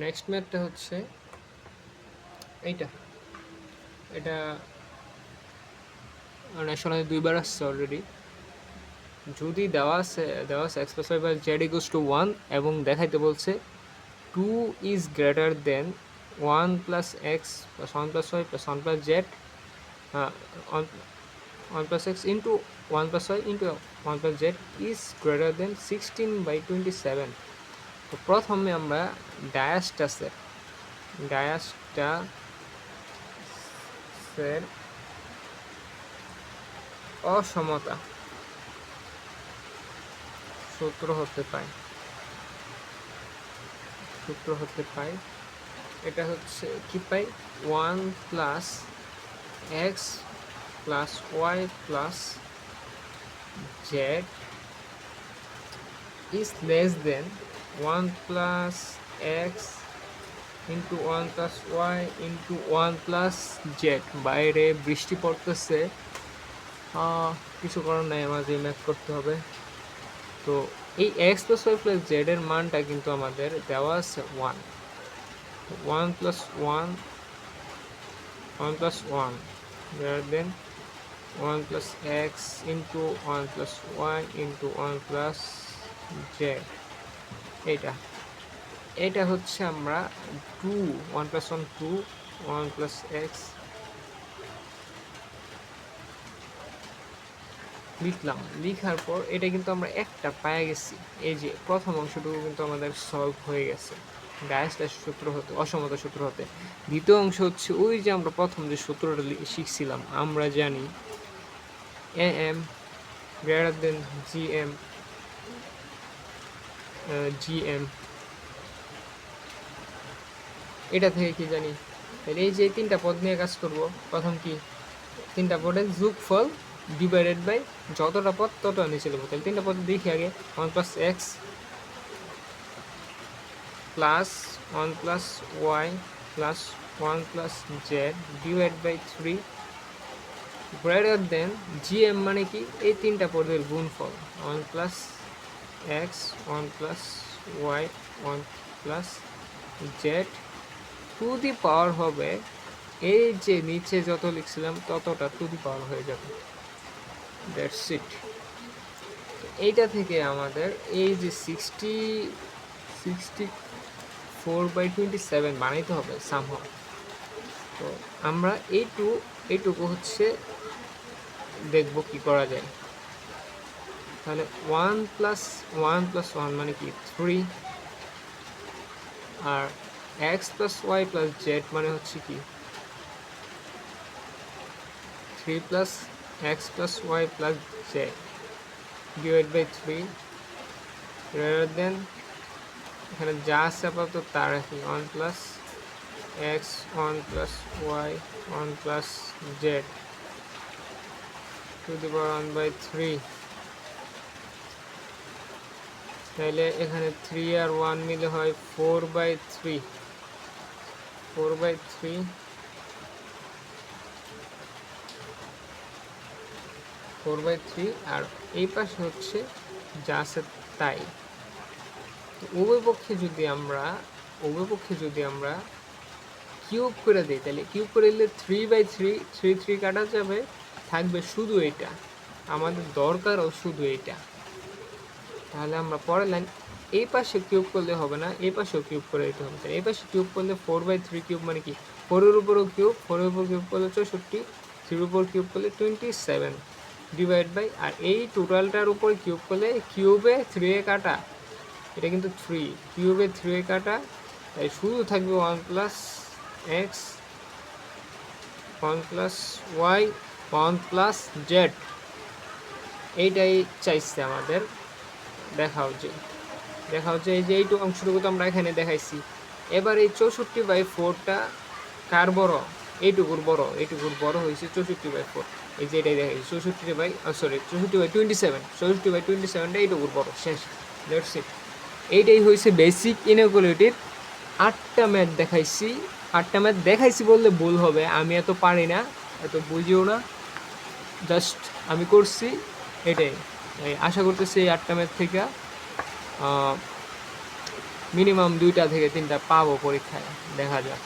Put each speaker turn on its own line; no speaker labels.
Next ম্যাথটা হচ্ছে এইটা, এটা ন্যাশনাল দুইবার আসছে অলরেডি। যদি দেওয়া আছে x plus y by z equals to 1 এবং দেখাইতে বলছে 2 is greater than 1 plus x plus 1 plus y plus 1 plus z, 1 plus x into 1 plus y into 1 plus z is greater than 16/27। তো প্রথমে আমরা ডায়াস্টাসের অসমতা সূত্র হতে পাই এটা হচ্ছে কি পাই 1 plus x plus y plus z is less than 1 plus x into 1 plus y into 1 plus z। বাইরে বৃষ্টি পড়তেছে, কিছু করার নাই, আমাদের ম্যাথ করতে হবে। তো এই x plus y plus z এর মানটা কিন্তু আমাদের দেওয়া আছে 1, 1 plus 1 greater than 1 plus x into 1 plus y into 1 plus z। এটা হচ্ছে আমরা 2 1 plus 1 2 1 plus x লিখলাম। লিখার পর এটা কিন্তু আমরা একটা পায়ে গেছি, এই যে প্রথম অংশটুকু কিন্তু আমাদের সলভ হয়ে গেছে অসমতা সূত্র হতে। দ্বিতীয় অংশ হচ্ছে ওই যে আমরা প্রথম যে সূত্রটা শিখছিলাম, আমরা জানি am greater than gm, এটা থেকে কি জানি, তাহলে এই যে তিনটা পদ নিয়ে কাজ করব। প্রথম কি, তিনটা পদের যোগফল ডিভাইডেড বাই যতটা পদ ততটা নিচে দেবো। তাহলে তিনটা পদ দেখি আগে, 1 plus x plus 1 plus y plus 1 plus z divide by 3 greater than GM, মানে কি এই তিনটা পদের গুণফল 1 plus x 1 plus y 1 plus z to the power হবে এই যে নিচে যত লিখছিলাম ততটা টু দি পাওয়ার হয়ে যাবে। That's it. এইটা থেকে আমাদের এই যে 64/27 বানাইতে হবে সামহাও। তো আমরা এইটুকু হচ্ছে দেখব কি করা যায়। তাহলে 1 প্লাস 1 মানে কি 3, আর x plus y plus z মানে হচ্ছে কি 3 plus x plus y plus z divide by 3 greater than, এখানে যা আছে আপাতত তা রাখি 1 plus x 1 plus y 1 plus z to the power 1/3। তাহলে এখানে 3 আর 1 মিলে হয় 4/3, 4/3 আর এই পাশে হচ্ছে যা আছে তাই। উভয় পক্ষে যদি আমরা কিউব করে দিই, তাহলে কিউব করে দিলে 3/3 কাটা যাবে, থাকবে শুধু এটা, আমাদের দরকারও শুধু এটা। তাহলে আমরা পরের লাইন এই পাশে কিউব করলে হবে না, এই পাশেও কিউব করে দিতে হবে। তাহলে এই পাশে কিউব করলে 4/3 কিউব মানে কি 4-এর উপরও কিউব, 4-এর উপর কিউব করলে 64, 3-এর উপর কিউব করলে 27 ডিভাইড বাই, আর এই টোটালটার উপর কিউব করলে কিউবে 3 কাটা, এটা কিন্তু 3 কিউবে 3 কাটা, তাই শুধু থাকবে 1 plus x 1 plus y 1 plus z. এইটাই চাইছে আমাদের। দেখাও যে এই যে এইটুকু অংশটুকু তো আমরা এখানে দেখাইছি। এবার এই 64/4টা কার বড়, এইটুকুর বড় হয়েছে 64/4। এই যে এটাই দেখাইছি 64/27টা এইটুকুর বড়। শেষ, দ্যাটস ইট। এইটাই হয়েছে বেসিক ইনইকুয়ালিটির 8টা ম্যাথ দেখাইছি। 8টা ম্যাথ দেখাইছি বললে ভুল হবে, আমি এত পারি না, এত বুঝিও না, জাস্ট আমি করছি এটাই। আশা করতেছি এই 8টা ম্যাথ থেকে মিনিমাম 2টা থেকে 3টা পাবো পরীক্ষায়, দেখা যাক।